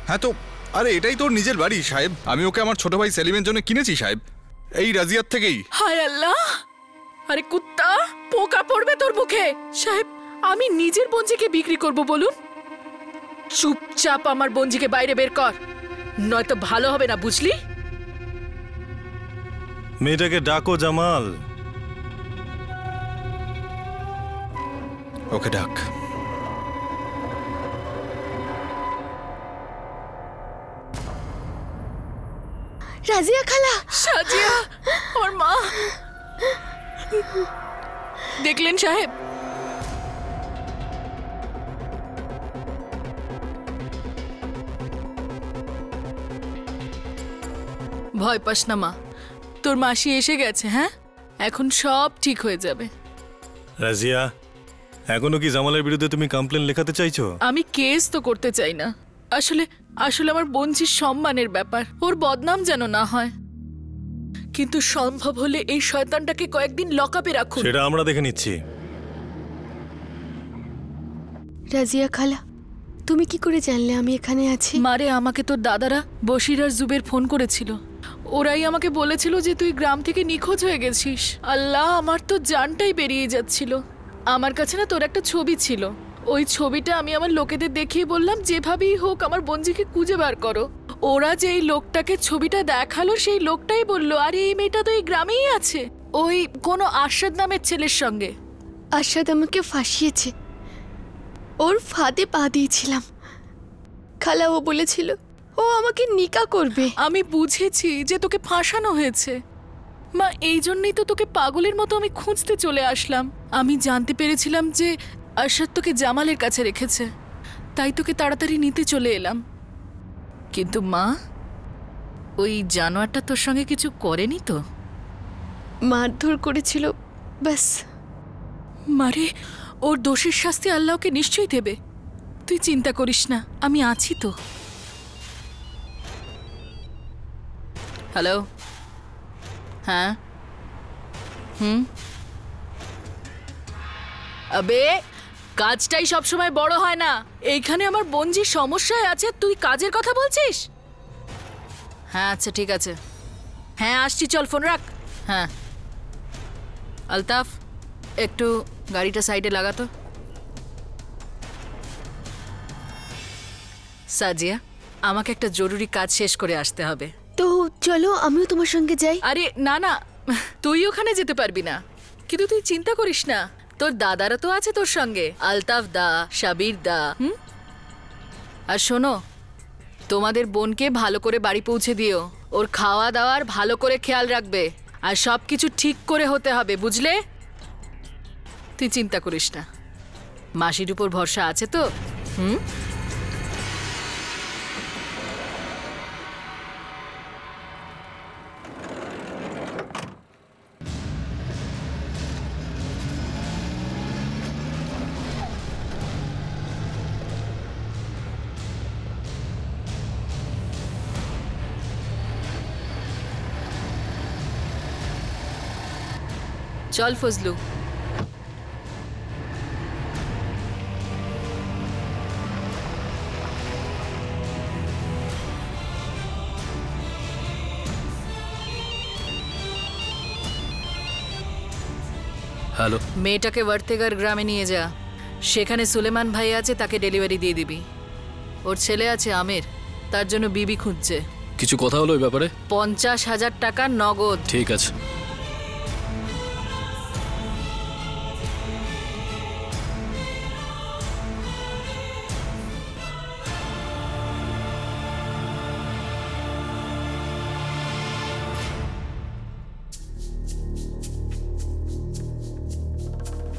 হ্যাঁ তো, আরে এটাই তোর নিজের বাড়ি সাহেব। আমি ওকে আমার ছোট ভাই সেলিমের জন্য কিনেছি সাহেব, এই রাজিয়ার থেকেই। হায় আল্লাহ, আরে কুত্তা, পোকা পড়বে তোর মুখে। সাহেব আমি নিজের বঞ্জিকে বিক্রি করব বলুন? চুপচাপ আমার বঞ্জিকে বাইরে বের কর, নয়তো ভালো হবে না, বুঝলি? মেয়েটাকে ডাকো জামাল। ওকে ডাক। রাজিয়া খালা। সাজিয়া, ওর মা। দেখলেন সাহেব, ভয় পাস না মা, তোর মাসি এসে গেছে। হ্যাঁ, এখন সব ঠিক হয়ে যাবে। রাজিয়া, এখনো কি জামালের বিরুদ্ধে তুমি কমপ্লেন লেখাতে চাইছো? আমি কেস তো করতে চাই না, আসলে আসলে আমার বোনঝির সম্মানের ব্যাপার, ওর বদনাম যেন না হয়। কিন্তু সম্ভব হলে এই শয়তানটাকে কয়েকদিন লকআপে রাখুন। সেটা আমরা দেখে নিচ্ছি। রাজিয়া খালা, তুমি কি করে জানলে আমি এখানে আছি? মারে, আমাকে তোর দাদারা বশির আর জুবের ফোন করেছিল। ওরাই আমাকে বলেছিল যে তুই গ্রাম থেকে নিখোঁজ হয়ে গেছিস। আল্লাহ, আমার তো জানটাই বেরিয়ে যাচ্ছিল। আমার কাছে না তোর একটা ছবি ছিল, ওই ছবিটা আমি আমার লোকেদের দেখিয়ে বললাম যেভাবেই হোক আমার বোনজিকে খুঁজে বার করো। ওরা যে এই লোকটাকে ছবিটা দেখালো, সেই লোকটাই বলল আরে এই মেয়েটা তো এই গ্রামেই আছে, ওই কোনো আরশাদ নামের ছেলের সঙ্গে। আরশাদ আমাকে ফাঁসিয়েছে, ওর ফাঁদে পা দিয়েছিলাম। খালা, ও বলেছিল ও আমাকে নিকা করবে। আমি বুঝেছি যে তোকে ফাঁসানো হয়েছে মা, এই জন্যই তো তোকে পাগলের মতো আমি খুঁজতে চলে আসলাম। আমি জানতে পেরেছিলাম যে আরশাদ তোকে জামালের কাছে রেখেছে, তাই তোকে তাড়াতাড়ি নিতে চলে এলাম। কিন্তু মা, ওই জানোয়ারটা তোর সঙ্গে কিছু করেনি তো? মারধর করেছিল ব্যাস। মারে, ওর দোষের শাস্তি আল্লাহকে নিশ্চয়ই দেবে, তুই চিন্তা করিস না, আমি আছি তো। হ্যালো, হ্যাঁ, আবে কাজটাই সবসময় বড় হয় না। এইখানে আমার বোনজি সমস্যায় আছে, তুই কাজের কথা বলছিস? হ্যাঁ আচ্ছা ঠিক আছে, হ্যাঁ আসছি, চল ফোন রাখ। হ্যাঁ আলতাফ, একটু গাড়িটা সাইডে লাগাতো। সাজিয়া, আমাকে একটা জরুরি কাজ শেষ করে আসতে হবে। তো চলো, আমিও তোমার সঙ্গে যাই। আরে না না, তুই ওখানে যেতে পারবি না, কিন্তু তুই চিন্তা করিস না, তোর দাদারা তো আছে তোর সঙ্গে, আলতাফ দা, সাবির দা। আর শোনো, তোমাদের বোনকে ভালো করে বাড়ি পৌঁছে দিও, ওর খাওয়া দাওয়ার ভালো করে খেয়াল রাখবে, আর সব কিছু ঠিক করে হতে হবে, বুঝলে? তুই চিন্তা করিস না, মাসির উপর ভরসা আছে তো? চল ফজলু। হ্যালো, মেয়েটাকে ওয়ার্তেগার গ্রামে নিয়ে যা, সেখানে সুলেমান ভাই আছে, তাকে ডেলিভারি দিয়ে দিবি। ওর ছেলে আছে আমির, তার জন্য বিবি খুঁজছে। কিছু কথা হলো ওই ব্যাপারে? 50,000 টাকা নগদ। ঠিক আছে।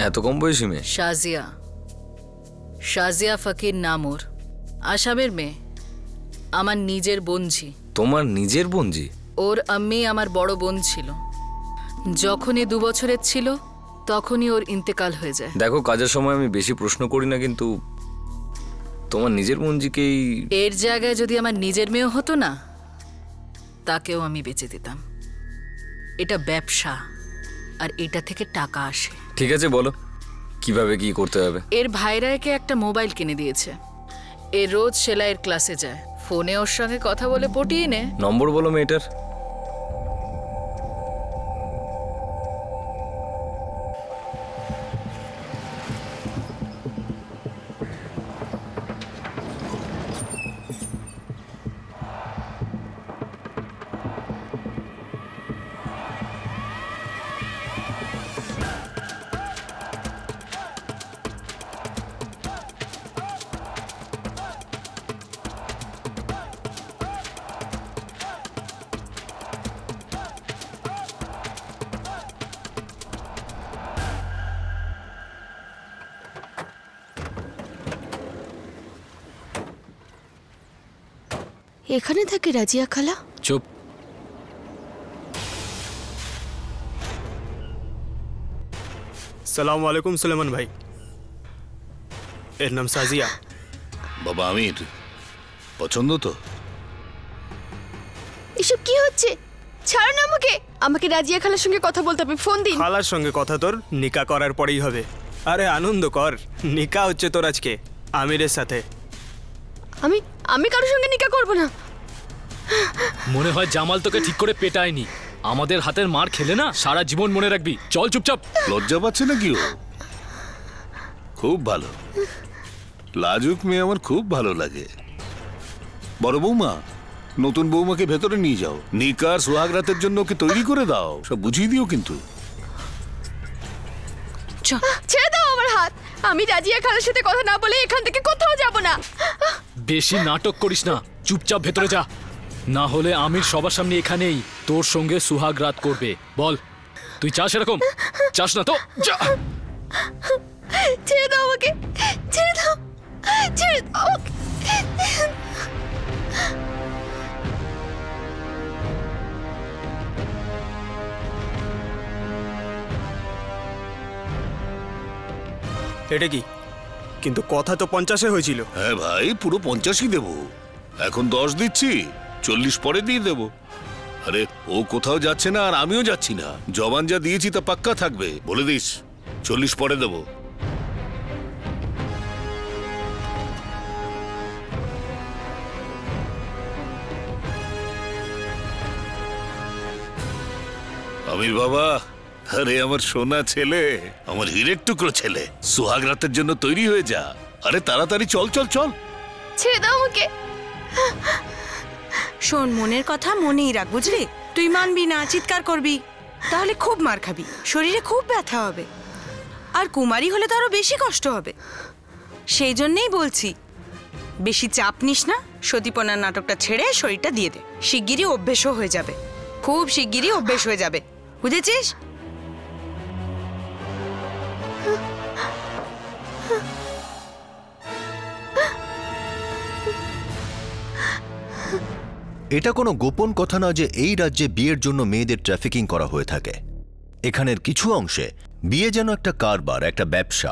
এত কম বয়সী মেয়ে? শাজিয়া, শাজিয়া ফকির নাম ওর, আসামের মেয়ে, আমার নিজের বোনঝি। তোমার নিজের বোনঝি? ওর আম্মি আমার বড় বোন ছিল, যখনই 2 বছরের ছিল তখনই ওর ইন্তেকাল হয়ে যায়। দেখো, কাজের সময় আমি বেশি প্রশ্ন করি না, কিন্তু তোমার নিজের বোনঝিকেই... এর জায়গায় যদি আমার নিজের মেয়ে হতো না, তাকেও আমি বেঁচে দিতাম। এটা ব্যবসা, আর এটা থেকে টাকা আসে। ঠিক আছে, বলো কিভাবে কি করতে হবে। এর ভাইরা একে একটা মোবাইল কিনে দিয়েছে, এ রোজ সেলাইয়ের ক্লাসে যায়, ফোনে ওর সঙ্গে কথা বলে পটিয়ে নে। নম্বর বলো মেয়েটার। এখানে থাকে রাজিয়া খালা? চুপ। সালাম আলাইকুম সুলেমান ভাই, এর নাম সাজিয়া। বাবা আমির, পছন্দ তো? এসব কি হচ্ছে? ছাড়ো না আমাকে। আমাকে রাজিয়া খালার সঙ্গে কথা বলতে হবে, ফোন দিন। খালার সঙ্গে কথা তোর নিকা করার পরেই হবে। আরে আনন্দ কর, নিকা হচ্ছে তোর আজকে আমিরের সাথে। আমি কারোর সঙ্গে নিকা করব না। মনে হয় জামাল তোকে ঠিক করে পেটায়নি। আমাদের হাতের মার খেলে না সারা জীবন মনে রাখবি। চল চুপচাপ। লজ্জা পাচ্ছে নাকি ও? খুব ভালো, লাজুক মেয়ে আমার খুব ভালো লাগে। বড় বৌমা, নতুন বৌমাকে ভেতরে নিয়ে যাও, নিকার সোহাগ রাতের জন্য ওকে তৈরি করে দাও, সব বুঝিয়ে দিও কিন্তু। ছেড়ে দাও আমার হাত। আমি রাজিয়া খালার সাথে কথা না বলে এখান থেকে কোথাও যাব না। বেশি নাটক করিস না, চুপচাপ ভেতরে যা, না হলে আমির সবার সামনে এখানেই তোর সঙ্গে সুহাগ রাত করবে। বল, তুই চাস এরকম? চাস না তো যা। ছেড়ে দাও আমাকে, ছেড়ে দাও, ছেড়ে দাও। এটা কি? কিন্তু কথা তো 50-এ হয়েছিল। হ্যাঁ ভাই, পুরো 50ই দেবো। এখন 10 দিচ্ছি, 40 পরে দিয়ে দেবো। আরে ও কোথাও যাচ্ছে না আর আমিও যাচ্ছি না। জবান যা দিয়েছি তা পাক্কা থাকবে, বলে দিস। 40 পরে দেবো। আমির বাবা, আরে আমার সোনা ছেলে, আমার হীরের টুকরো ছেলে, সোহাগ রাতের জন্য তৈরি হয়ে যা। আরে তাড়াতাড়ি চল চল চল। ছেড়ে দাও আমাকে। শোন, মনের কথা মনেই রাখ, বুঝলি? তুই মানবি না, চিৎকার করবি, তাহলে খুব মার খাবি, শরীরে খুব ব্যথা হবে, আর কুমারী হলে তো আরো বেশি কষ্ট হবে। সেই জন্যেই বলছি, বেশি চাপ নিস না। সতীপনার নাটকটা ছেড়ে শরীরটা দিয়ে দে, শিগগিরই অভ্যেসও হয়ে যাবে, খুব শিগগিরই অভ্যেস হয়ে যাবে, বুঝেছিস? এটা কোনো গোপন কথা না যে এই রাজ্যে বিয়ের জন্য মেয়েদের ট্রাফিকিং করা হয়ে থাকে। এখানের কিছু অংশে বিয়ে যেন একটা কারবার, একটা ব্যবসা,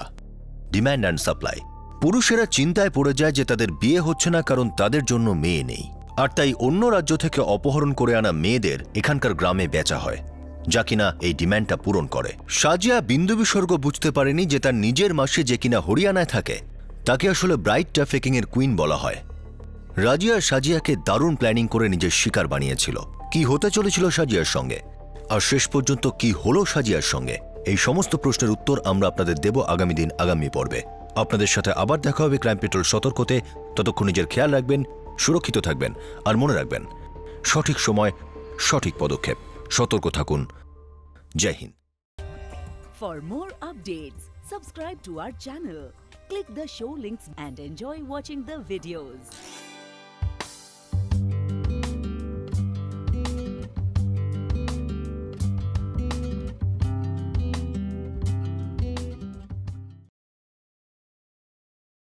ডিমান্ড অ্যান্ড সাপ্লাই। পুরুষেরা চিন্তায় পড়ে যায় যে তাদের বিয়ে হচ্ছে না কারণ তাদের জন্য মেয়ে নেই, আর তাই অন্য রাজ্য থেকে অপহরণ করে আনা মেয়েদের এখানকার গ্রামে বেচা হয়, যা কিনা এই ডিমান্ডটা পূরণ করে। সাজিয়া বিন্দু বিসর্গ বুঝতে পারেনি যে তার নিজের মাসে যে কিনা হরিয়ানায় থাকে তাকে আসলে ব্রাইড ট্রাফিকিং এর কুইন বলা হয়। রাজিয়া সাজিয়াকে দারুণ প্ল্যানিং করে নিজের শিকার বানিয়েছিল। কি হতে চলেছিল সাজিয়ার সঙ্গে, আর শেষ পর্যন্ত কি হলো সাজিয়ার সঙ্গে, এই সমস্ত প্রশ্নের উত্তর আমরা আপনাদের দেব আগামী দিন, আগামী পর্বে। আপনাদের সাথে আবার দেখা হবে ক্রাইম পেট্রোল সতর্কতে। ততক্ষণ নিজের খেয়াল রাখবেন, সুরক্ষিত থাকবেন, আর মনে রাখবেন সঠিক সময় সঠিক পদক্ষেপ। সতর্ক থাকুন। জয় Hind. For more updates, subscribe to our channel, click the show links and enjoy watching the videos.